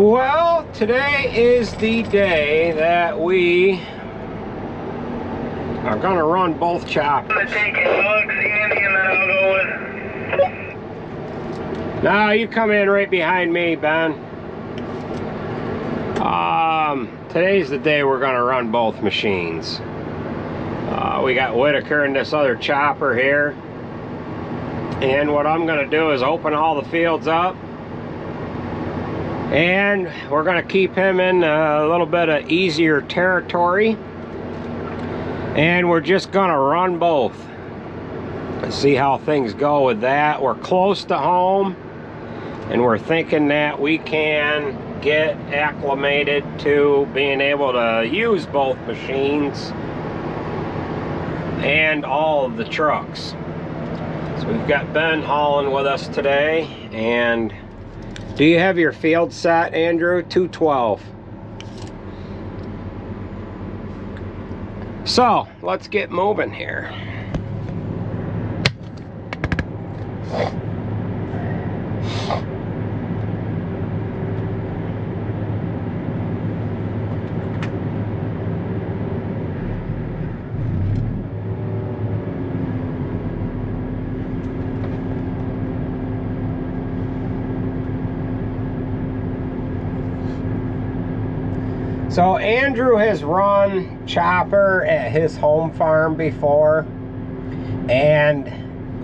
Well, today is the day that we are going to run both choppers. I'm taking Bugs, Andy, and then I'll go with... No, you come in right behind me, Ben. Today's the day we're going to run both machines. We got Whitaker and this other chopper here. And what I'm going to do is open all the fields up. And we're going to keep him in a little bit of easier territory. And we're just going to run both. Let's see how things go with that. We're close to home. And we're thinking that we can get acclimated to being able to use both machines and all of the trucks. So we've got Ben hauling with us today. And do you have your field set, Andrew? 212. So let's get moving here. So Andrew has run chopper at his home farm before, and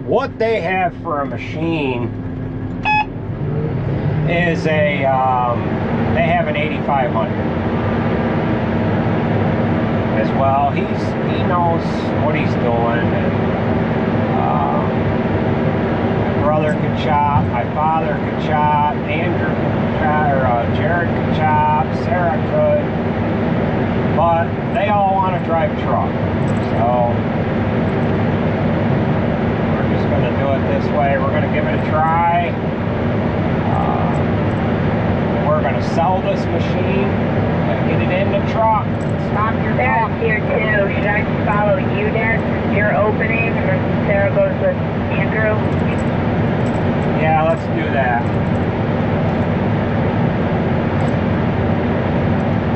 what they have for a machine is they have an 8500 as well. He knows what he's doing, and my brother could chop, my father could chop, Andrew could chop, or Jared could chop, Sarah could. But they all want to drive truck, so we're just going to do it this way. We're going to give it a try. We're going to sell this machine and get it in the truck. Stop your talk. Here too. Should I just follow you then? You're opening, and then Sarah goes with Andrew. Yeah, let's do that.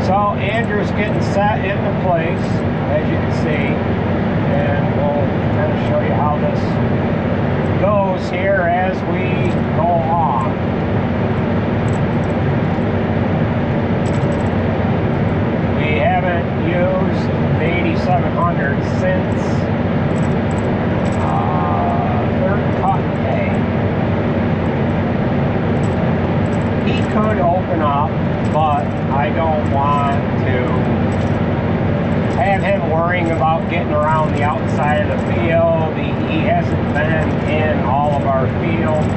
So Andrew's getting set into place, as you can see, and we'll kind of show you how this goes here as we go along. We haven't used the 8700 since third cut day. He could open up, but I don't want to have him worrying about getting around the outside of the field. He hasn't been in all of our fields.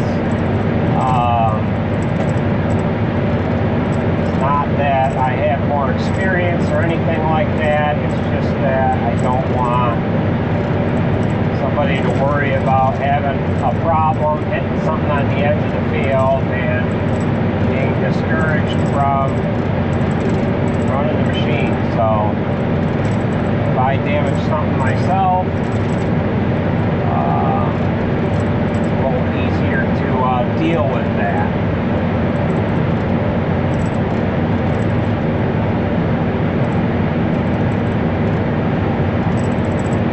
It's not that I have more experience or anything like that. It's just that I don't want somebody to worry about having a problem, hitting something on the edge of the field, and being discouraged from running the machine. So if I damage something myself, it's a little easier to deal with that.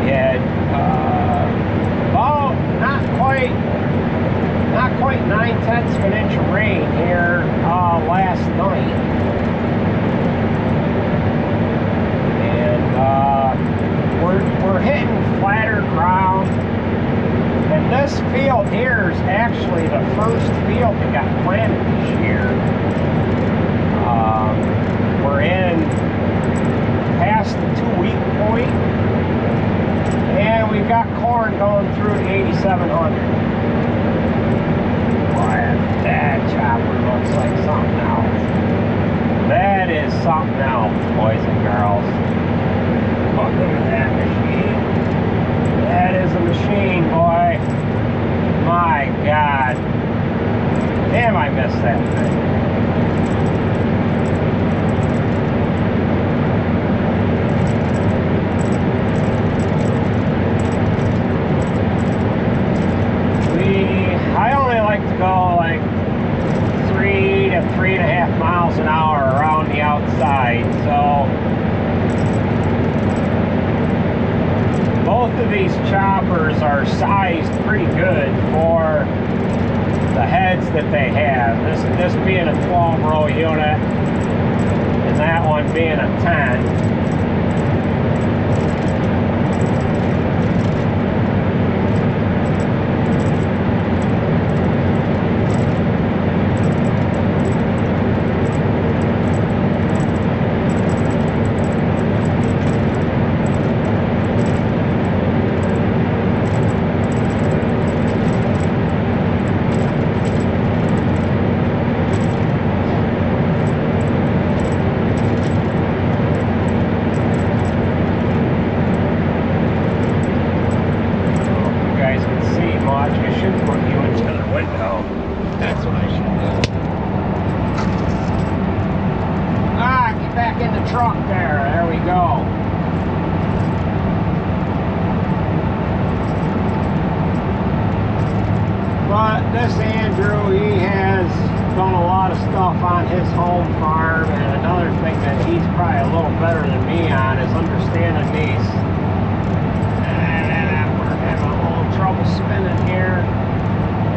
We had about not quite 9/10 of an inch of rain here last night. And we're hitting flatter ground. And this field here is actually the first field that got planted this year. We're in past the 2-week point, and we've got corn going through the 8700. That chopper looks like something else. That is something else, boys and girls. Look at that machine. That is a machine, boy. My God. Damn, I missed that thing. I only like to go like 3 to 3.5 miles miles an hour around the outside. So both of these choppers are sized pretty good for the heads that they have. This being a 12-row unit and that one being a 10. That's what I should do. Get back in the truck there. There we go. But this Andrew, he has done a lot of stuff on his home farm, and another thing that he's probably a little better than me on is understanding these. We're having a little trouble spinning here.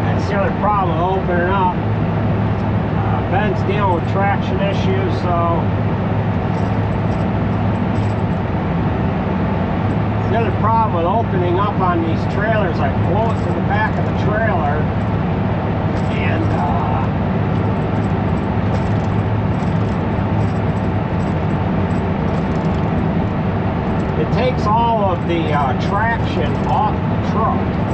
That's the other problem with opening up. Ben's dealing with traction issues, so the other problem with opening up on these trailers, I blow it to the back of the trailer, and it takes all of the traction off the truck.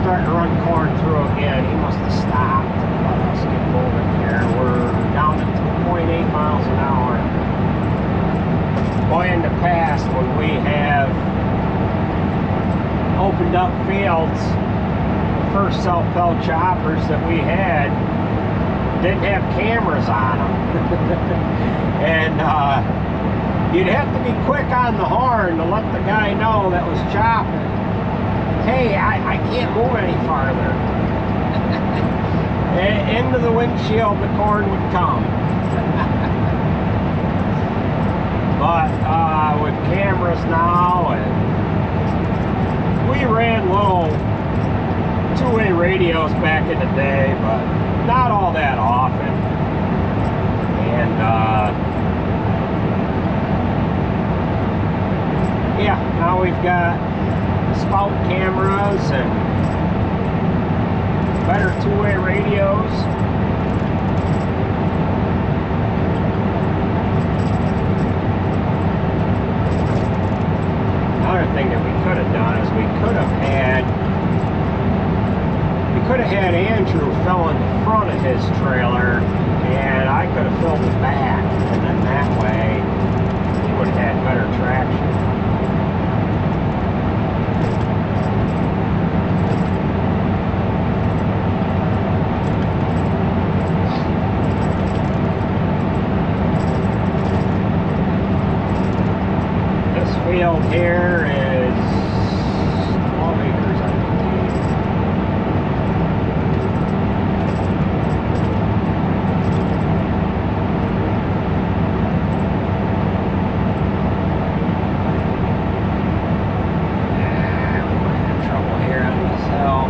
Starting to run corn through again. He must have stopped. Let us get moving here. We're down to 2.8 miles an hour. Boy, in the past, when we have opened up fields, the first self-propelled choppers that we had didn't have cameras on them. And you'd have to be quick on the horn to let the guy know that was chopping. Hey, I can't move any farther. Into the windshield the corn would come. But with cameras now, and we ran little two-way radios back in the day, but not all that often. And yeah, now we've got spout cameras and better two-way radios. Another thing that we could have done is we could have had Andrew fill in the front of his trailer, and I could have filled the back, and then that way he would have had better traction. Field here is 12 acres, I believe. We're going to have trouble here on this hill.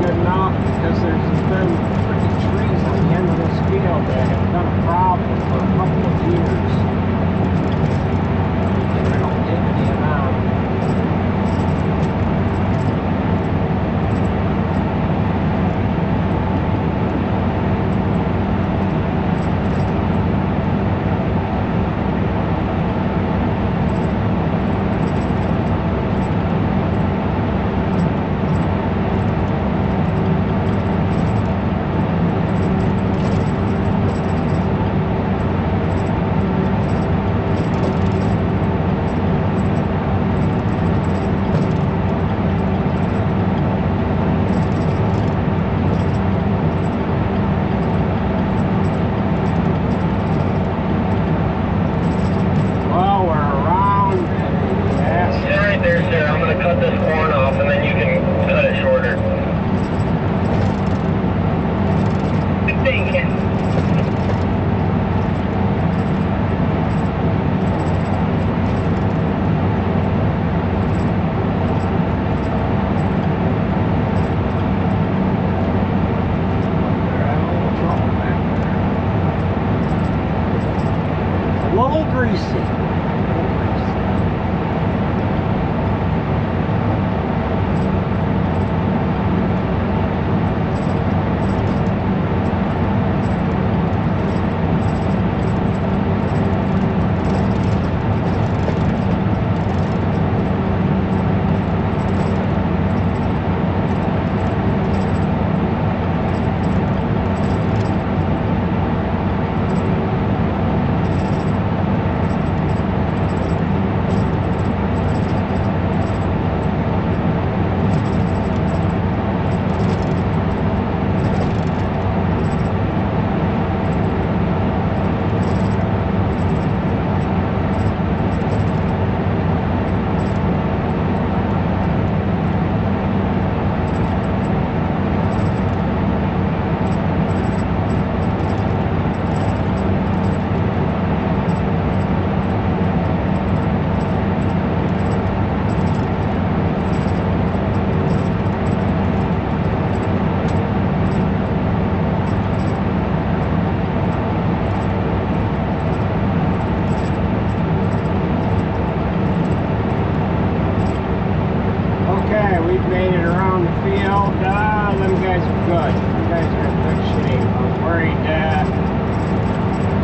enough because there's been freaking trees on the end of this field that have been a problem for a couple of years. And I don't hit any of them.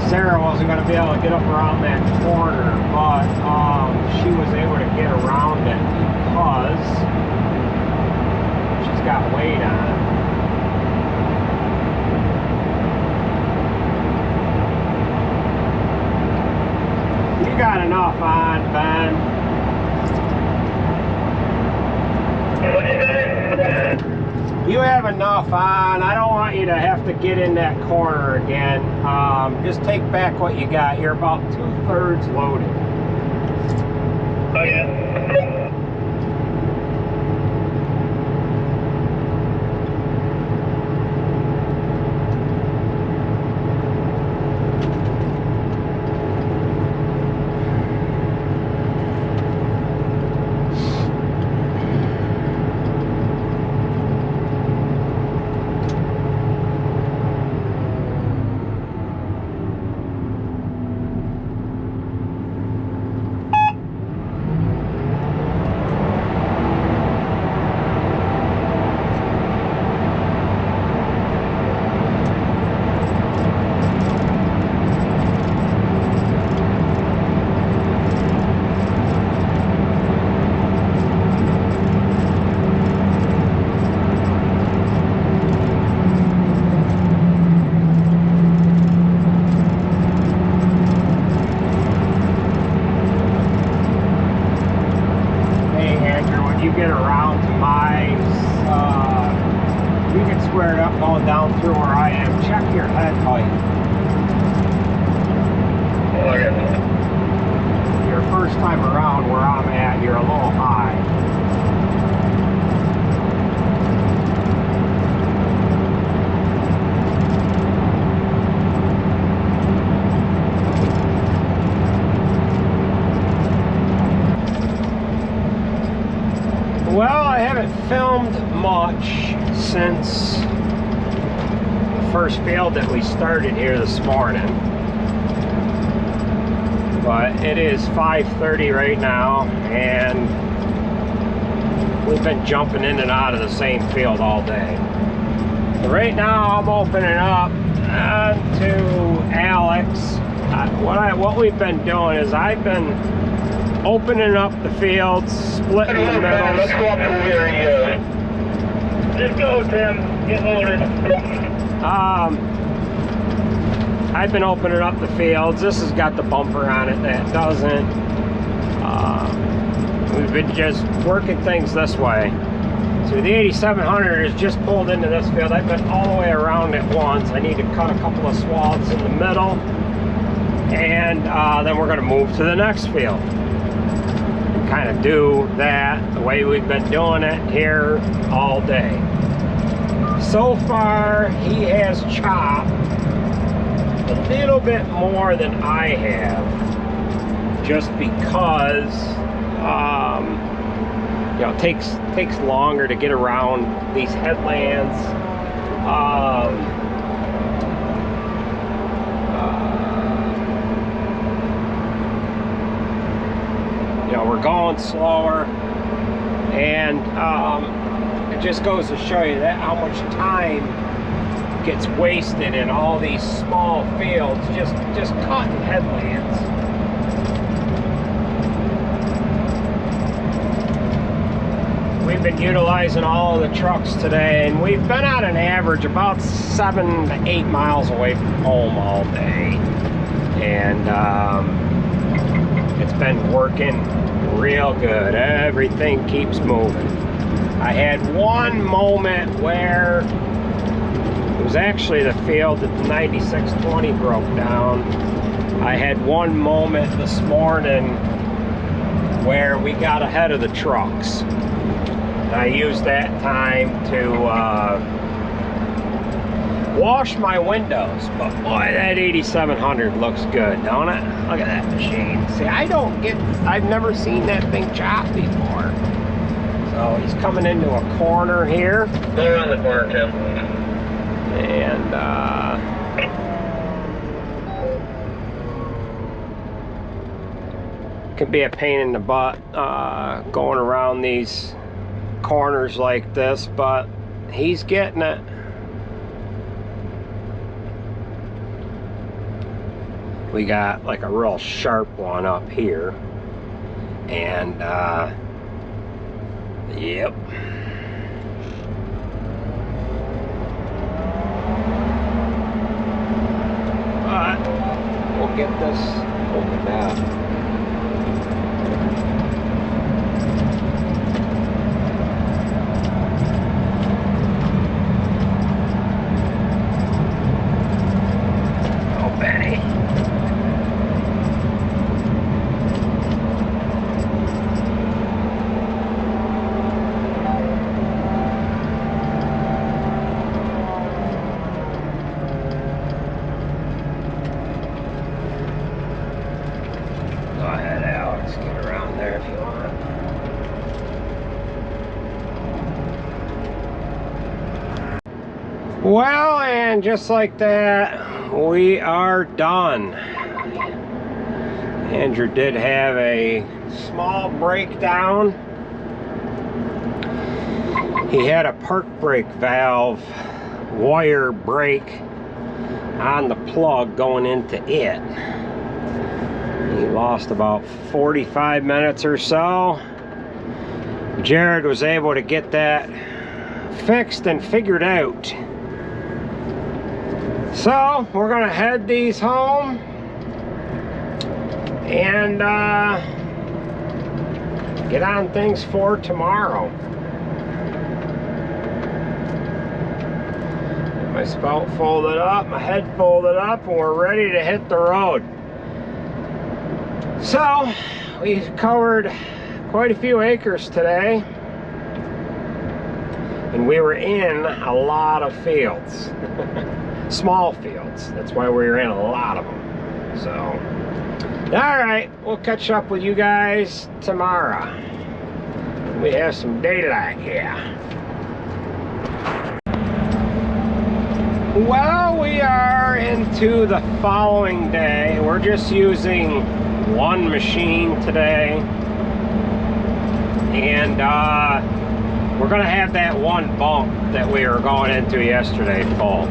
Sarah wasn't going to be able to get up around that corner, but she was able to get around it because she's got weight on it. You got enough on, Ben. You have enough on. I don't want you to have to get in that corner again. Just take back what you got. You're about 2/3 loaded. Oh, yeah. Get around to my, you can square it up going down through where I am. Check your head height. Okay. Your first time around where I'm at, you're a little high. Well, I haven't filmed much since the first field that we started here this morning. But it is 5:30 right now, and we've been jumping in and out of the same field all day. So right now I'm opening up to Alex. What we've been doing is I've been opening up the fields, splitting the middles. Let's go up to where he is. Just go, Tim. Get loaded. I've been opening up the fields. This has got the bumper on it, that doesn't. We've been just working things this way. So the 8700 is just pulled into this field. I've been all the way around it once. I need to cut a couple of swaths in the middle, and then we're going to move to the next field. Kind of do that the way we've been doing it here all day. So far, he has chopped a little bit more than I have, just because you know, it takes longer to get around these headlands. You know, we're going slower, and it just goes to show you that how much time gets wasted in all these small fields, just cutting headlands. We've been utilizing all of the trucks today, and we've been on an average about 7 to 8 miles away from home all day, and it's been working real good. Everything keeps moving. I had one moment where it was actually the field that the 9620 broke down. I had one moment this morning where we got ahead of the trucks. I used that time to wash my windows, but boy, that 8700 looks good, don't it? Look at that machine. See, I've never seen that thing chop before. So he's coming into a corner here. Go around the corner, Tim. And can be a pain in the butt going around these corners like this, but he's getting it. We got like a real sharp one up here, and yep. But we'll get this opened up. Well, and just like that, we are done. Andrew did have a small breakdown. He had a park brake valve wire break on the plug going into it. He lost about 45 minutes or so. Jared was able to get that fixed and figured out. So we're gonna head these home and get on things for tomorrow. My spout folded up, my head folded up, and we're ready to hit the road. So we've covered quite a few acres today, and we were in a lot of fields. Small fields. That's why we were in a lot of them. So, all right, we'll catch up with you guys tomorrow. We have some daylight here. Well, we are into the following day. We're just using one machine today. And we're gonna have that one bunk that we were going into yesterday full.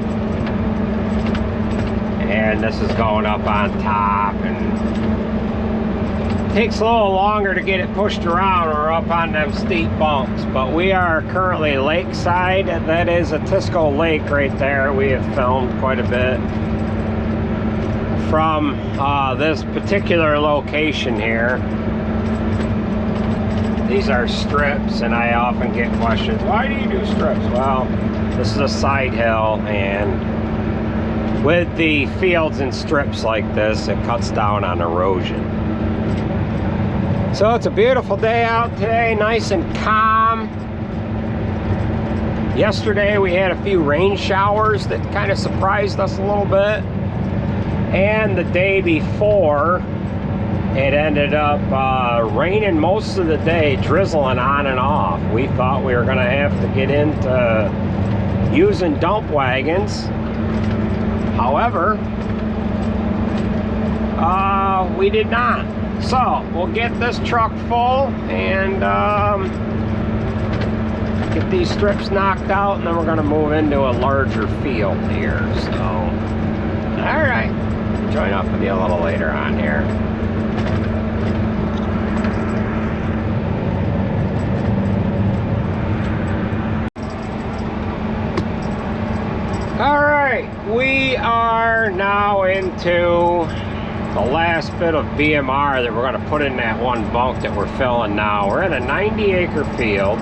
And this is going up on top, and takes a little longer to get it pushed around or up on them steep bumps. But we are currently lakeside. That is a Tisco Lake right there. We have filmed quite a bit from this particular location here. These are strips, and I often get questions, why do you do strips? Well, this is a side hill, and with the fields and strips like this, it cuts down on erosion. So it's a beautiful day out today, nice and calm. Yesterday we had a few rain showers that kind of surprised us a little bit. And the day before, it ended up raining most of the day, drizzling on and off. We thought we were gonna have to get into using dump wagons. However, we did not. So we'll get this truck full and get these strips knocked out, and then we're gonna move into a larger field here. So, all right, join up with you a little later on here. All right, we are now into the last bit of BMR that we're going to put in that one bunk that we're filling now. We're in a 90-acre field,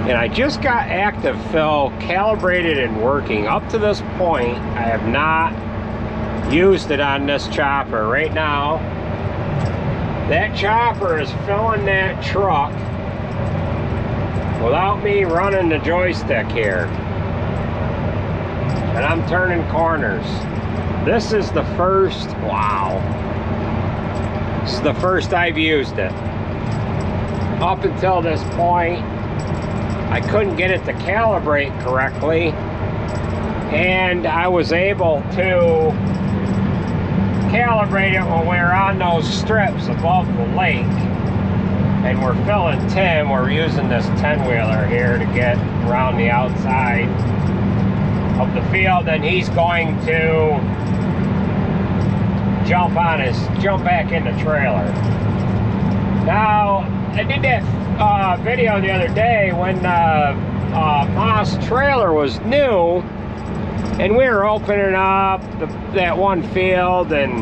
and I just got active fill calibrated and working. Up to this point, I have not used it on this chopper. Right now, that chopper is filling that truck without me running the joystick here. And I'm turning corners. This is the first, wow. This is the first I've used it. Up until this point, I couldn't get it to calibrate correctly. And I was able to calibrate it when we were on those strips above the lake. And we're filling Tim. We're using this 10-wheeler here to get around the outside of the field, and he's going to jump back in the trailer. Now, I did that video the other day when Moss trailer was new, and we were opening up that one field, and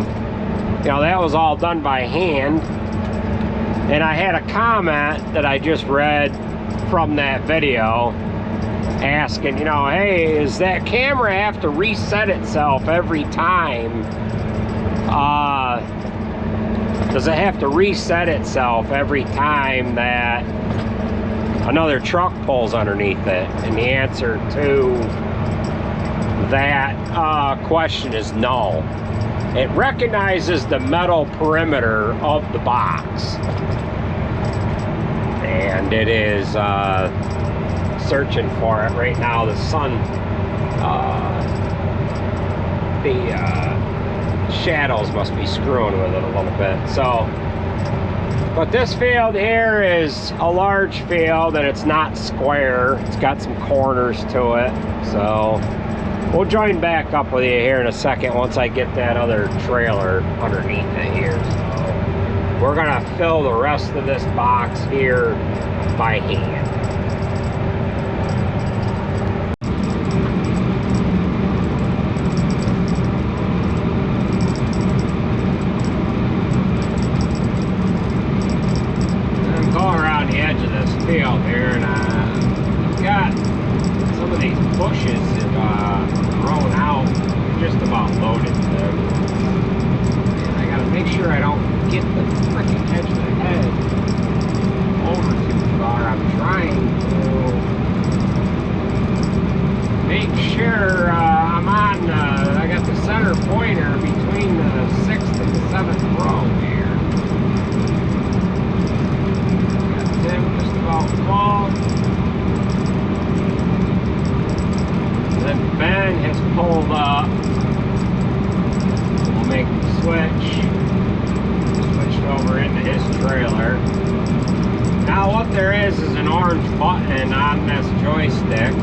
you know, that was all done by hand. And I had a comment that I just read from that video asking, you know, hey, does that camera have to reset itself every time? Does it have to reset itself every time that another truck pulls underneath it? And the answer to that question is no. It recognizes the metal perimeter of the box, and it is searching for it right now. The sun, the shadows must be screwing with it a little bit. So, but this field here is a large field, and it's not square. It's got some corners to it. So we'll join back up with you here in a second once I get that other trailer underneath it here. So we're gonna fill the rest of this box here by hand. Field here, and I've got some of these bushes that grown out, just about loaded them. And I gotta make sure I don't get the freaking edge of the head over too far. I'm trying to make sure I'm on, I got the center pointer between the 6th and the 7th row here. full. Then Ben has pulled up. We'll make the switch. Switched over into his trailer. Now what there is an orange button on this joystick.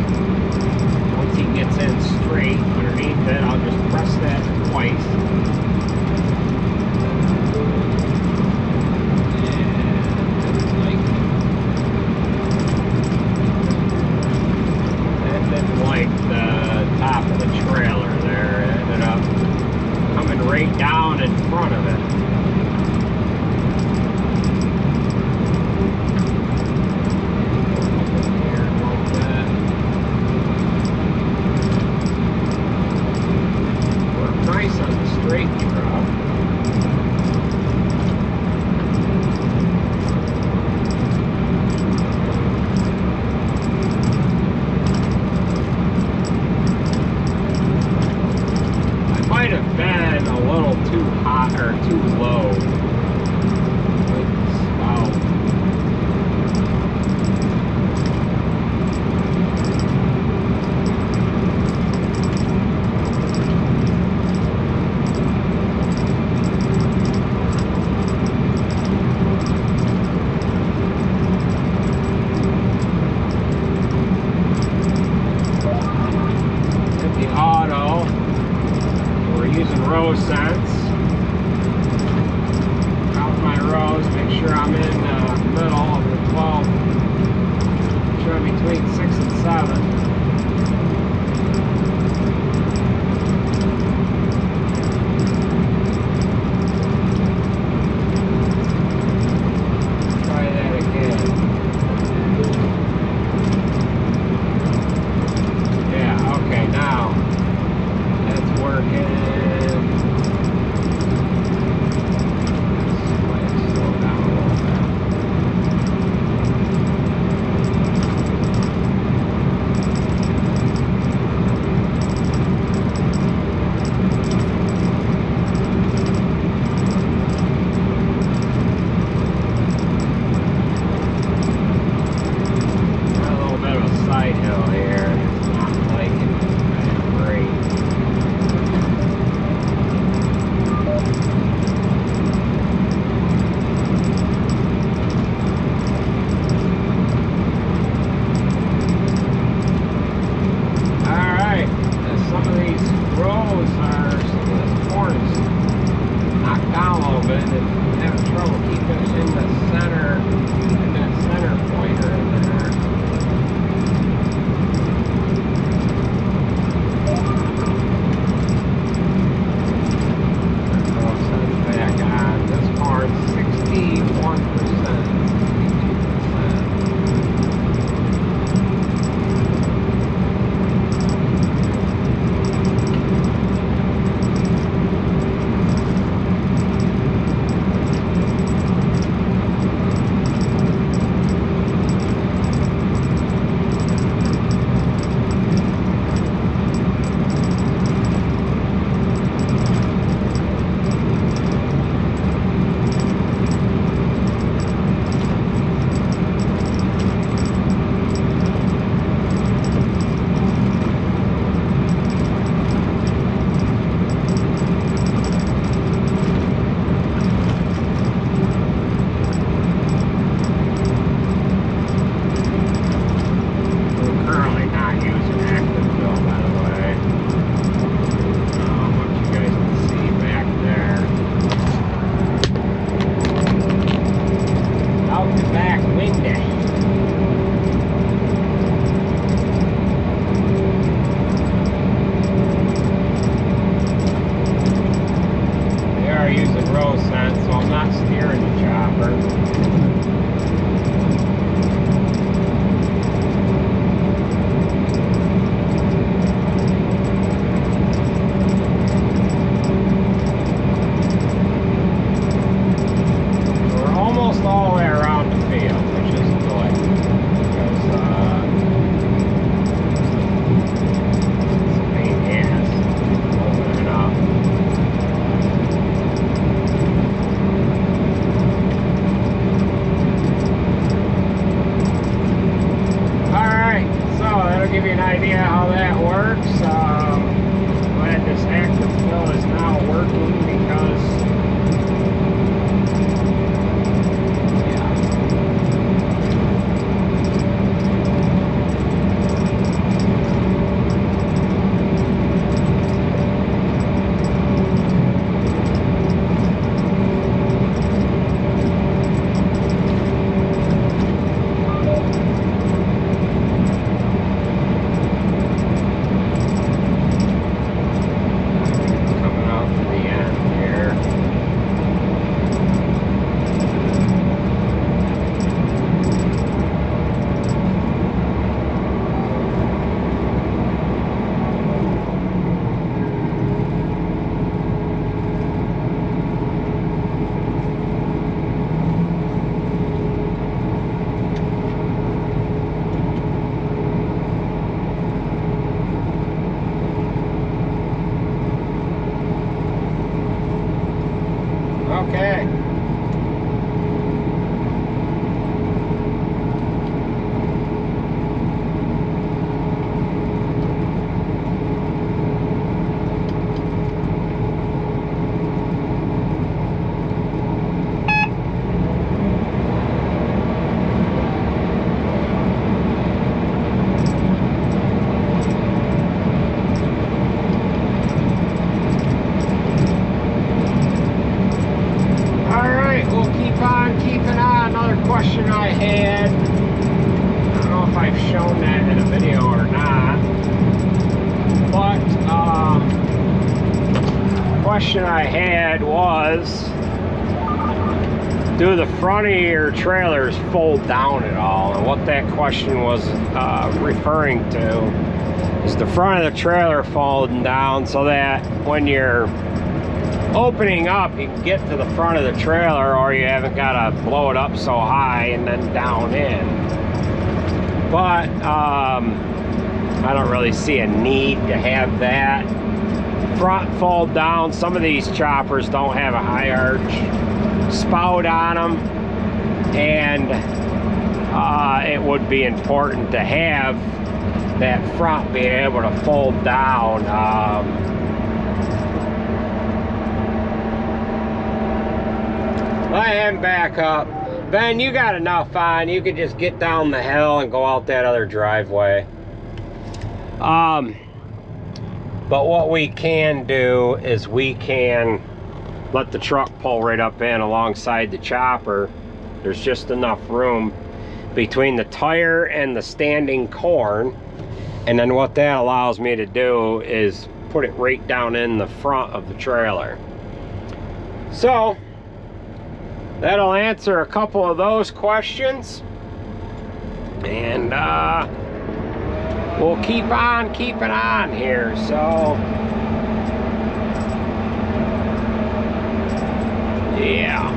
Once he gets in straight underneath it, I'll just press that twice. Like the top of the trailer there. It ended up coming right down in front of it. Here a little bit. Worked nice on the straight truck. Might have been a little too hot or too low. Wow. Hit the auto. Using row sense. Count my rows, make sure I'm in the middle of the 12. Make sure I'm between 6 and 7. Try that again. Yeah, okay, now that's working. give you an idea how that works. Glad this active fill is now working because okay. Question I had, I don't know if I've shown that in a video or not, but question I had was, do the front of your trailers fold down at all? And what that question was referring to is the front of the trailer folding down so that when you're opening up, you can get to the front of the trailer, or you haven't got to blow it up so high and then down in. But I don't really see a need to have that front fold down. Some of these choppers don't have a high arch spout on them, and it would be important to have that front be able to fold down. I am back up. Ben, you got enough on. You could just get down the hill and go out that other driveway. But what we can do is we can let the truck pull right up in alongside the chopper. There's just enough room between the tire and the standing corn. And then what that allows me to do is put it right down in the front of the trailer. So that'll answer a couple of those questions, and we'll keep on keeping on here. So yeah.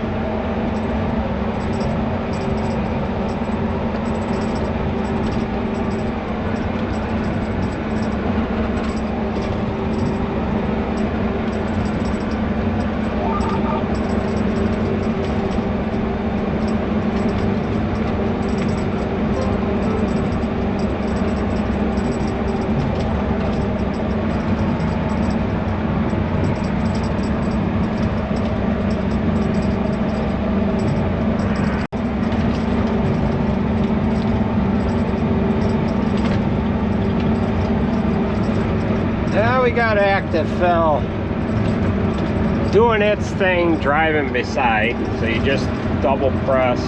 Now we got active fill doing its thing, driving beside. So you just double press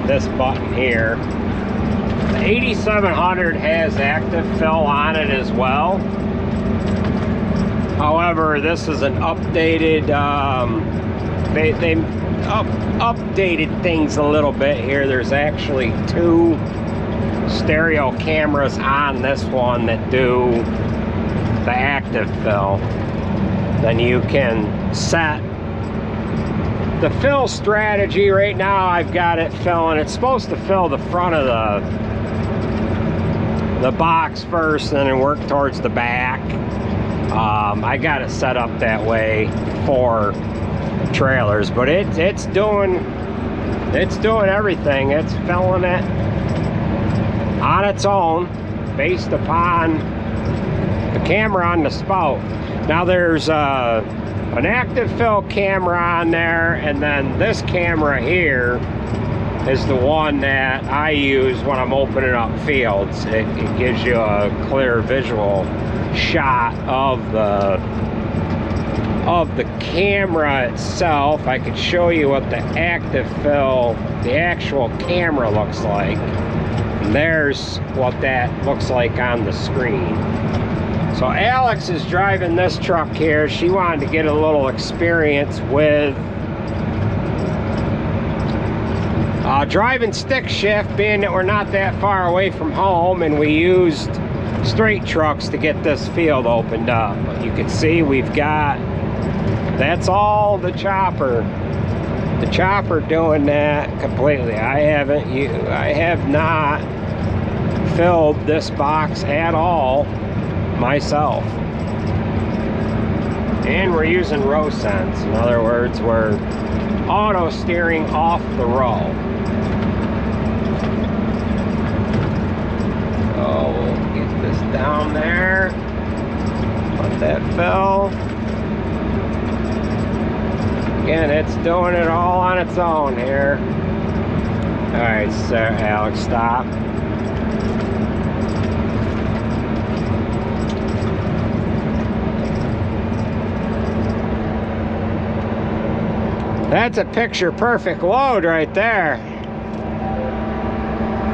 this button here. The 8700 has active fill on it as well. However, this is an updated, they updated things a little bit here. There's actually 2 stereo cameras on this one that do the active fill. Then you can set the fill strategy. Right now I've got it filling, it's supposed to fill the front of the box first and then work towards the back. I got it set up that way for trailers, but it's doing everything. It's filling it on its own. based upon the camera on the spout. Now there's an active fill camera on there, and then this camera here is the one that I use when I'm opening up fields. It gives you a clear visual shot of the camera itself. I could show you what the active fill, the actual camera looks like. And there's what that looks like on the screen. So Alex is driving this truck here. She wanted to get a little experience with driving stick shift, being that we're not that far away from home, and we used straight trucks to get this field opened up. But you can see we've got, that's all the chopper. The chopper doing that completely. I have not filled this box at all myself. And we're using row sense. In other words, we're auto steering off the row. So we'll get this down there. Let that fill. Again, it's doing it all on its own here. Alright, so Alex, stop. That's a picture perfect load right there.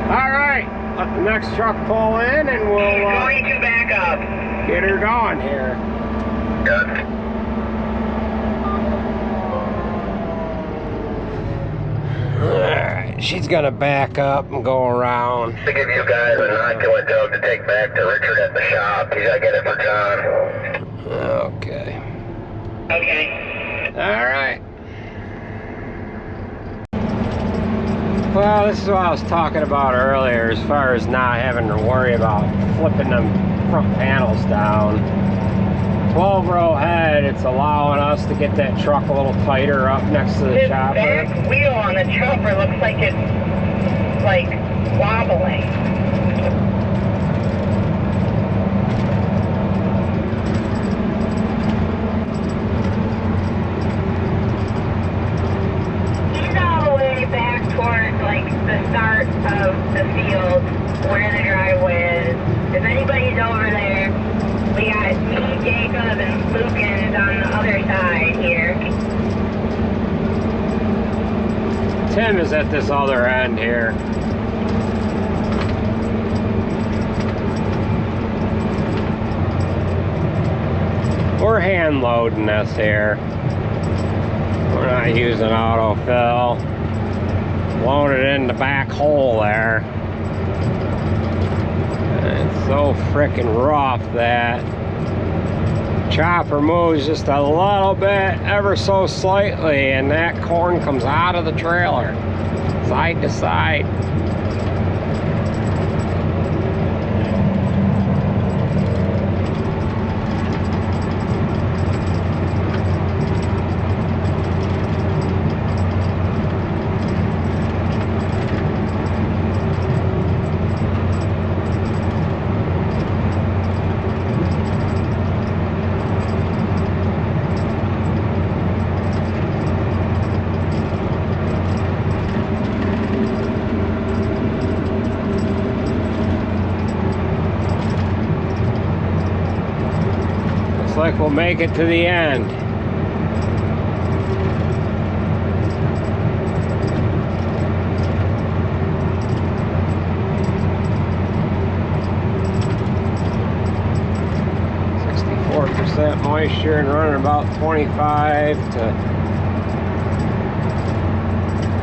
Alright, let the next truck pull in and we'll going to back up. Get her going here. Good. Alright, she's gonna back up and go around. To give you guys a inoculant dog to take back to Richard at the shop. He's gotta get it for John. Okay. Okay. Alright. Well, this is what I was talking about earlier as far as not having to worry about flipping them front panels down. 12-row head, it's allowing us to get that truck a little tighter up next to the This chopper. back wheel on the chopper looks like it's like wobbling. He's all the way back towards like the start of the field where the driveway is. If anybody's over there, we got me, Jacob, and Lukens on the other side here. Tim is at this other end here. We're hand loading this here. We're not using autofill. Blowing it in the back hole there. And it's so freaking rough that chopper moves just a little bit, ever so slightly, and that corn comes out of the trailer, side to side. Like we'll make it to the end. .4% moisture and running about 25 to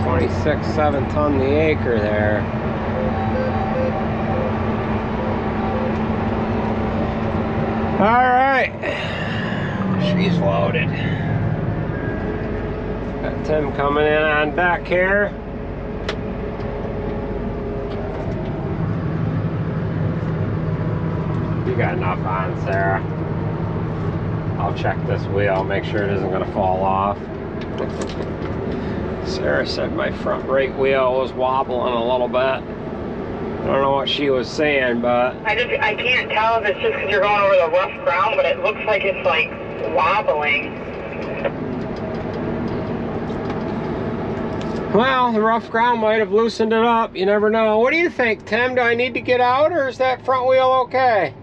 26.7 ton the acre there. All right, she's loaded. Got Tim coming in on deck here. You got enough on, Sarah. I'll check this wheel, make sure it isn't gonna fall off. Sarah said my front right wheel was wobbling a little bit. don't know what she was saying, but I can't tell if it's just because you're going over the rough ground, but it looks like it's like wobbling. well, the rough ground might have loosened it up. You never know. What do you think, Tim? Do I need to get out, or is that front wheel okay?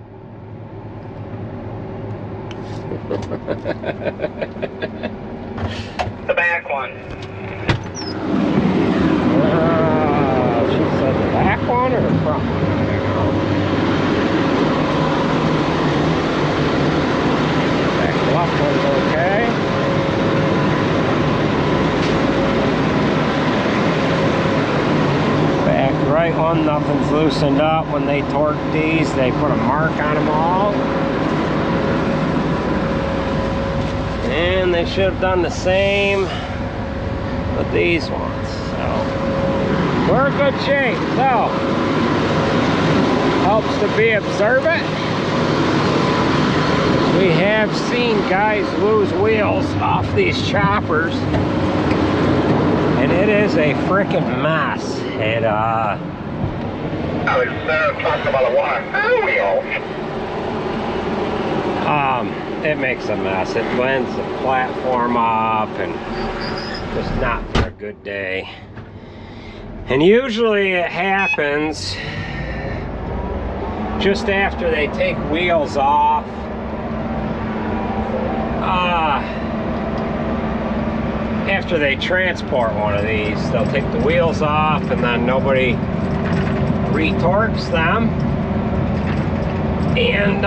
The back one. She said the back one or the front one? I don't know. Back left one's okay. Back right one, nothing's loosened up. When they torqued these, they put a mark on them all. And they should have done the same with these ones. So we're in good shape. So helps to be observant. We have seen guys lose wheels off these choppers, and it is a freaking mess. It I was talking about a water wheel. It makes a mess. It blends the platform up and just not for a good day. And usually it happens just after they take wheels off. After they transport one of these, they'll take the wheels off and then nobody retorques them. And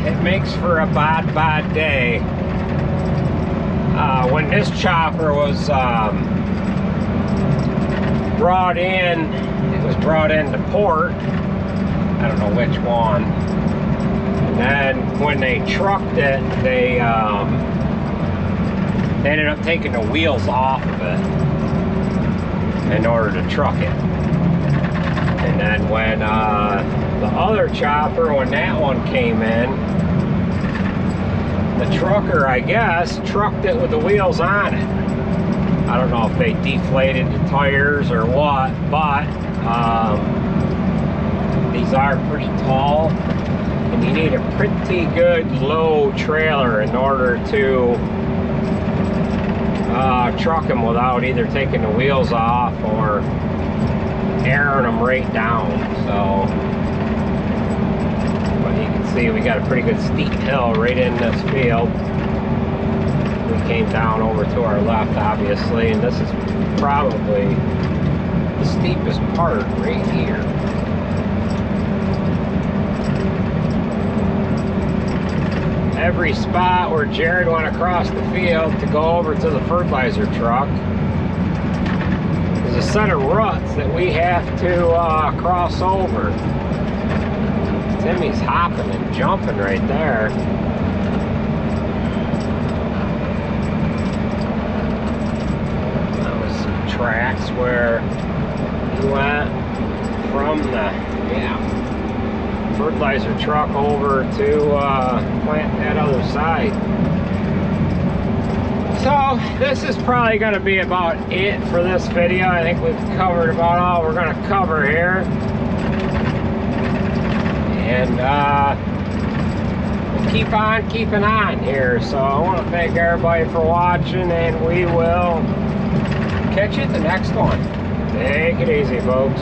it makes for a bad day. When this chopper was brought in, it was brought into port. I don't know which one. And then when they trucked it, they ended up taking the wheels off of it in order to truck it. And then when the other chopper, when that one came in, the trucker, I guess, trucked it with the wheels on it. I don't know if they deflated the tires or what, but these are pretty tall, and you need a pretty good low trailer in order to truck them without either taking the wheels off or airing them right down. So, but you can see we got a pretty good steep hill right in this field. We came down over to our left, obviously, and this is probably the steepest part right here. Every spot where Jared went across the field to go over to the fertilizer truck, there's a set of ruts that we have to cross over. Timmy's hopping and jumping right there. That was some tracks where he went from the fertilizer truck over to plant that other side. So this is probably going to be about it for this video. I think we've covered about all we're going to cover here. And we'll keep on keeping on here. So I want to thank everybody for watching, and we will catch you at the next one. Take it easy, folks.